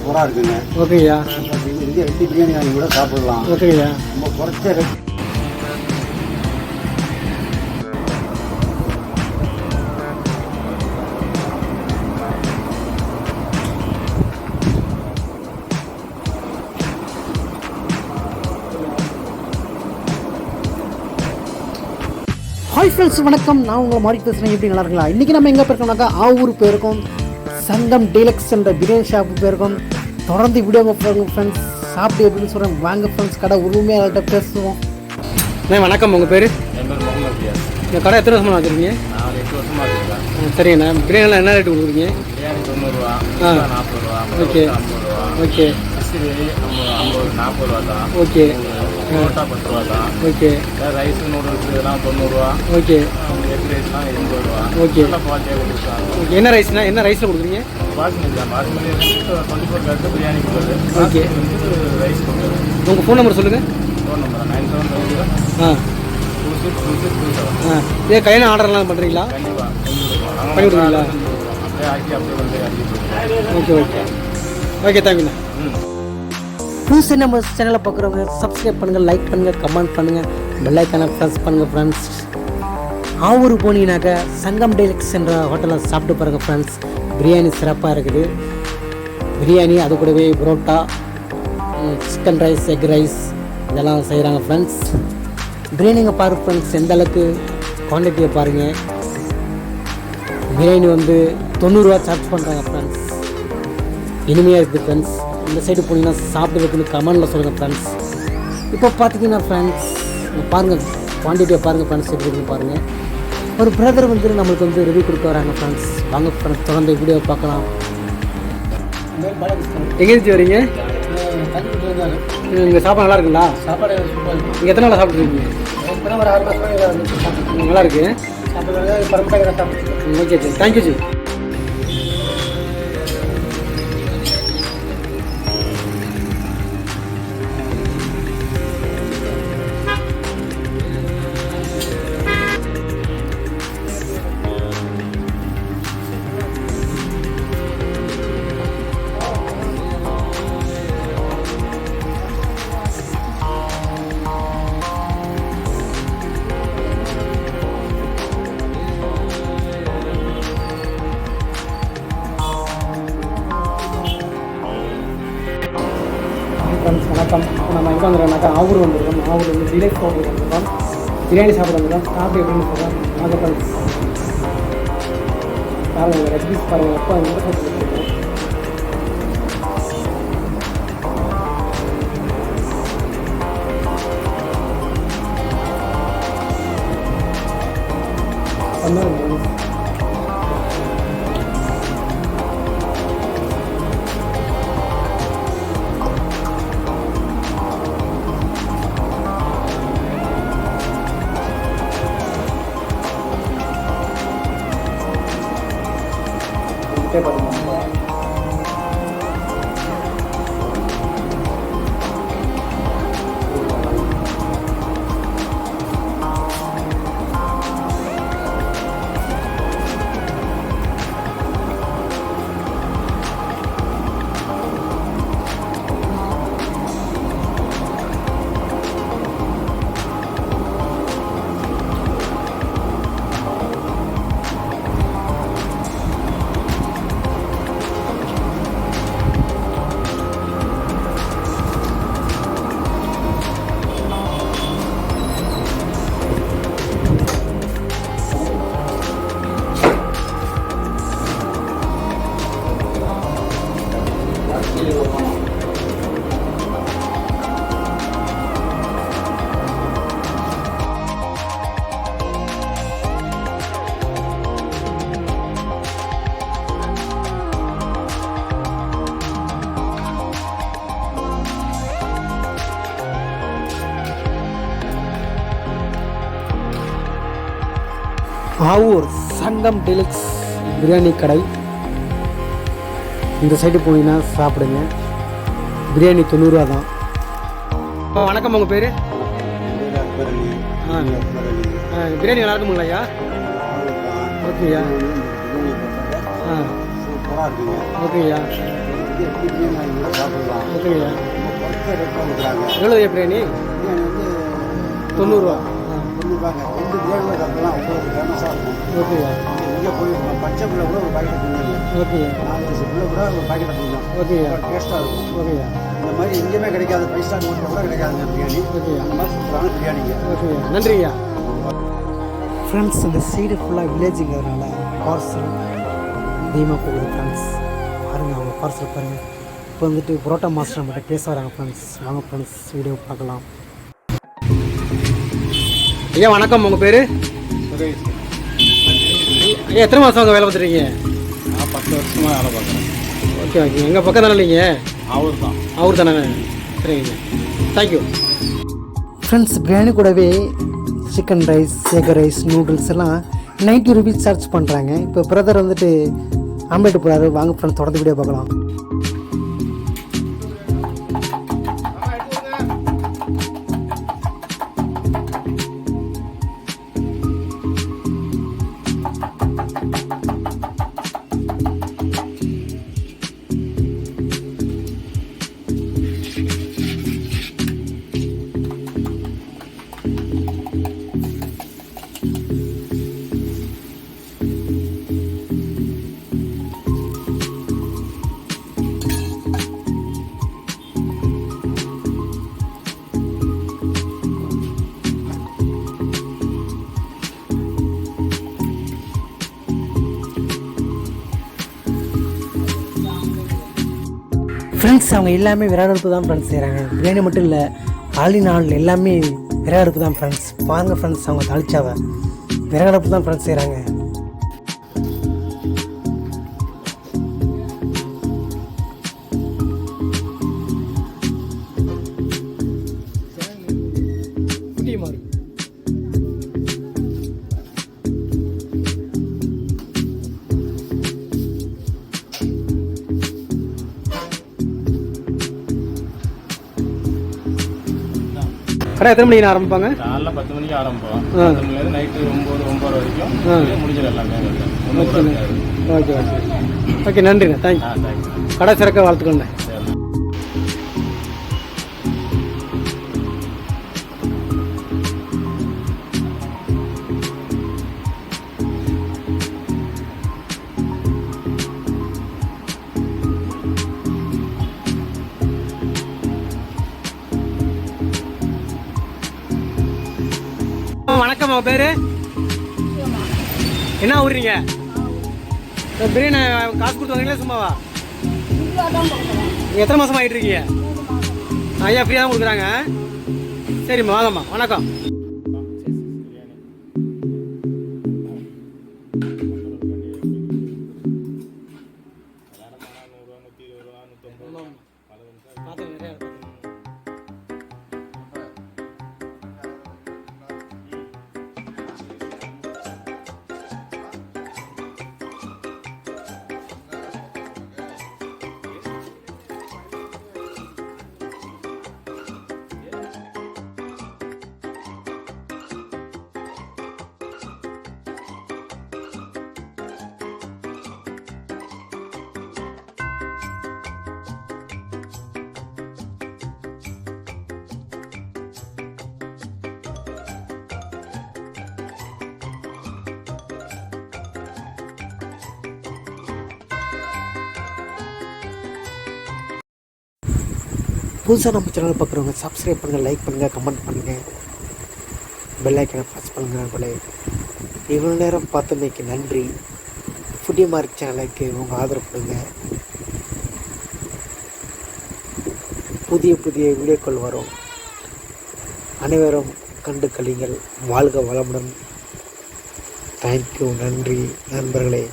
சூப்பராக இருக்குங்க. ஓகேயா. இங்கே வெட்டி பிரியாணி வாங்கி கூட சாப்பிடலாம். ஓகேயா. ரொம்ப குறைச்ச ரேட். ஹாய் ஃப்ரெண்ட்ஸ், வணக்கம். நான் உங்களை மாதிரி பேசுகிறேன். எப்படி நல்லா இருக்கலாம்? இன்றைக்கி நம்ம எங்கே போயிருக்கோம்னாக்கா ஆவூர் போயிருக்கோம். சங்கம் டீலக்ஸ் என்ற பிரியாணி ஷாப்பு போயிருக்கோம். தொடர்ந்து வீடியோ போயிருக்கோம் ஃப்ரெண்ட்ஸ். சாப்பிட்டு எப்படின்னு சொல்கிறேன் வாங்க ஃப்ரெண்ட்ஸ். கடை உரிமையாக அவர்கிட்ட பேசுவோம். வணக்கம். உங்கள் பேர்? இந்த கடை எத்தனை வருஷமாக வச்சுருக்கீங்க? 8 வருஷமாக வச்சுருக்கேன். சரிங்கண்ணா. பிரியாணிலாம் என்ன ரேட்டு கொடுக்குறீங்க? பிரியாணி 90 ரூபா, 40 ரூபா, ஓகே 50 ரூபா, ஓகே 50 40 ரூபா தான். ஓகே புரோட்டா 10 ரூபா தான். ஓகே ரைஸ் நூடுல்ஸ் இதெல்லாம் 90 ரூபா. ஓகே எக் ரைஸ்லாம் 80 ரூபா. ஓகே நல்லா குவாலிட்டியாக கொடுக்குறாங்க. ஓகே. என்ன ரைஸ்னா என்ன ரைஸில் கொடுக்குறீங்க? பாஸ்மதி தான். பாஸ்மதி 24 கட்டு பிரியாணி கொடுக்குறது. ஓகே. ரைஸ் கொடுக்குறது. உங்கள் ஃபோன் நம்பர் சொல்லுங்கள். ஃபோன் நம்பர் 9750 ஆ 262627. இதே கையில் ஆர்டர்லாம் பண்ணுறீங்களா? கண்டிப்பாக பண்ணி விடுவீங்களா? அப்படியே ஆக்கி அப்படியே வந்து அடிக்க. ஓகே ஓகே ஓகே தேங்க்யூண்ணா. புதுசு நம்ம சேனலை பார்க்குறவங்க சப்ஸ்கிரைப் பண்ணுங்கள், லைக் பண்ணுங்கள், கமெண்ட் பண்ணுங்கள், பெல் ஐக்கானை ப்ரெஸ் பண்ணுங்கள் ஃப்ரெண்ட்ஸ். ஆவூர் போனீங்கன்னாக்கா சங்கம் டீலக்ஸ் என்ற ஹோட்டலில் சாப்பிட்டு பாருங்கள் ஃப்ரெண்ட்ஸ். பிரியாணி சிறப்பாக இருக்குது. பிரியாணி அது கூடவே parotta, chicken rice, egg rice இதெல்லாம் செய்கிறாங்க ஃப்ரெண்ட்ஸ். பிரியாணிங்க பாருங்கள் ஃப்ரெண்ட்ஸ், எந்த அளவுக்கு குவான்டிட்டியை பாருங்கள். பிரியாணி வந்து 90 ரூபா சார்ஜ் பண்ணுறாங்க ஃப்ரெண்ட்ஸ். இனிமையாக இருக்குது ஃப்ரெண்ட்ஸ். இந்த சைடு போனீங்கன்னா சாப்பிட்றதுக்குன்னு கமெண்டில் சொல்லுங்கள் ஃப்ரெண்ட்ஸ். இப்போ பார்த்தீங்கன்னா ஃப்ரெண்ட்ஸ் பாருங்கள், குவான்டிட்டியை பாருங்கள் ஃப்ரெண்ட்ஸ், எப்படி இருக்குன்னு பாருங்கள். ஒரு பிரதர் வந்து நம்மளுக்கு வந்து ரிவ்யூ கொடுக்க வராங்க ஃப்ரெண்ட்ஸ். வாங்க ஃப்ரெண்ட்ஸ், தொடர்ந்து வீடியோ பார்க்கலாம். எங்கேருந்து வரீங்க? இங்கே சாப்பாடு நல்லா இருக்குங்களா? சாப்பாடு சூப்பராக இருக்கும். நீங்கள் எத்தனை நாளாக சாப்பிட்ருக்கீங்க? ஒரு 6 மாதம் நல்லா இருக்கு. சாப்பிட்றது பரம்பரை சாப்பிட்டு. Okay sir, thank you G. Friends வணக்கம். நம்ம எங்கே வந்துடுறோம்னாக்கா ஆவூர் வந்துருக்கோம். ஆவூர் வந்து டீலக்ஸ் ஹோட்டலுக்கு வந்துருக்கோம். பிரியாணி சாப்பிட வந்துடும். சாப்பிட்டு எப்படின்னு சொல்கிறோம் வாங்க ஃப்ரெண்ட்ஸ். பாருங்கள் ரெசிபிஸ் பாருங்கள். எப்போ எந்த ஹோட்டல் இருக்குது? ஆவூர் சங்கம் டீலக்ஸ் பிரியாணி கடை. இந்த சைடு போனீங்கன்னா சாப்பிடுங்க. பிரியாணி 90 ரூபா தான். வணக்கம். உங்கள் பேர்? பிரியாணி நல்லா இருக்குங்களா ஐயா? ஓகேயா. சூப்பராக இருக்குங்க. ஓகேயா. வந்து எப்படி பிரியாணி வாங்கி கூட சாப்பிடலாம். ஓகேங்க. குறைச்ச ரேட்டில் கொடுக்குறாங்க. எவ்வளோ பிரியாணி? பிரியாணி வந்து 90 ரூபா. 90 ரூபாங்க. 2 பிரியாணி சாப்பிடலாம். அவ்வளோ ஃபேமஸாக இருக்கும். ஓகேங்க. இங்கே போய் பச்சை பிள்ளை கூட ஒரு பாக்கெட் பிரியாணி, ஓகேங்க. 4 வயசு பிள்ளை கூட ஒரு பாக்கெட்டை பிடிக்கும். ஓகேங்க. டேஸ்ட்டாக இருக்கும். ஓகேங்க. இந்த மாதிரி எங்கேயுமே கிடைக்காது. 5 ஸ்டார் ஹோட்டலில் கூட கிடைக்காதுங்க பிரியாணி. ஓகேங்க. அந்த மாதிரி சூப்பரான பிரியாணிங்க. ஓகேங்க. நன்றிங்க. ஃப்ரெண்ட்ஸ், இந்த சைடு ஃபுல்லாக வில்லேஜுங்கிறதுனால பார்சல் அதிகமாக போகுது ஃப்ரெண்ட்ஸ். பாருங்கள், அவங்க பார்சல் பாருங்கள். இப்போ வந்துட்டு புரோட்டா மாஸ்டர் நம்மகிட்ட பேச வராங்க ஃப்ரெண்ட்ஸ். வாங்க ஃப்ரெண்ட்ஸ், வீடியோ பார்க்கலாம். ஐயா வணக்கம், உங்கள் பேர்? சுரேஷ். ஐயா எத்தனை மாதம் அங்கே வேலை பார்த்துருக்கீங்க? நான் 10 வருஷமாக வேலை பார்க்குறேன். Okay okay. எங்கள் பக்கம் தானே இல்லைங்க? அவர் தான். அவர் தானே? சரிங்க, தேங்க்யூ. ஃப்ரெண்ட்ஸ், பிரியாணி கூடவே chicken rice, egg rice, noodles எல்லாம் 90 ருபீஸ் சார்ஜ் பண்ணுறாங்க. இப்போ பிரதர் வந்துட்டு ஆம்லேட் போடாது. வாங்க ஃப்ரெண்ட்ஸ், தொடர்ந்து வீடியோ பார்க்கலாம். ஃப்ரெண்ட்ஸ், அவங்க எல்லாமே விறகு அடுப்பு தான் ஃப்ரெண்ட்ஸ் செய்கிறாங்க. பிரியாணி மட்டும் இல்லை, ஆளினால் எல்லாமே விறகு அடுப்பு தான் ஃப்ரெண்ட்ஸ். பாருங்கள் ஃப்ரெண்ட்ஸ், அவங்க தாளிச்சாவை விறகு அடுப்பு தான் ஃப்ரெண்ட்ஸ் செய்கிறாங்க. கடை எத்தனை மணிக்கு ஆரம்பிப்பாங்க? காலைல 10 மணிக்கு ஆரம்பிப்போம். 10 மணிலேருந்து நைட்டு 9 வரைக்கும் முடிஞ்சது எல்லாமே. Okay okay okay. நன்றிண்ணே, தேங்க்யூ. கடை சிறக்க வாழ்த்துக்கோண்ணே. வணக்கம், உங்கள் பேர் என்ன ஊருங்க? பிரியாணி காசு கொடுத்து வந்தீங்களா சும்மாவா? எத்தனை மாதம் ஆகிட்டு இருக்கீங்க? ஐயா ஃப்ரீயாக தான் கொடுக்குறாங்க. சரிம்மா, வாங்கம்மா. வணக்கம். புதுசாக நம்ம சேனல் பார்க்குறவங்க சப்ஸ்கிரைப் பண்ணுங்கள், லைக் பண்ணுங்கள், கமெண்ட் பண்ணுங்கள், பெல் ஐக்கனை ப்ரெஸ் பண்ணுங்கள். போல இவ்வளோ நேரம் பார்த்தமைக்கு நன்றி. ஃபுட்டி மார்க் சேனலுக்கு உங்கள் ஆதரவு கொடுங்க. புதிய புதிய வீடியோக்கள் வரும். அனைவரும் கண்டு கழிங்கள். வாழ்க வளமுடன். தேங்க்யூ. நன்றி நண்பர்களே.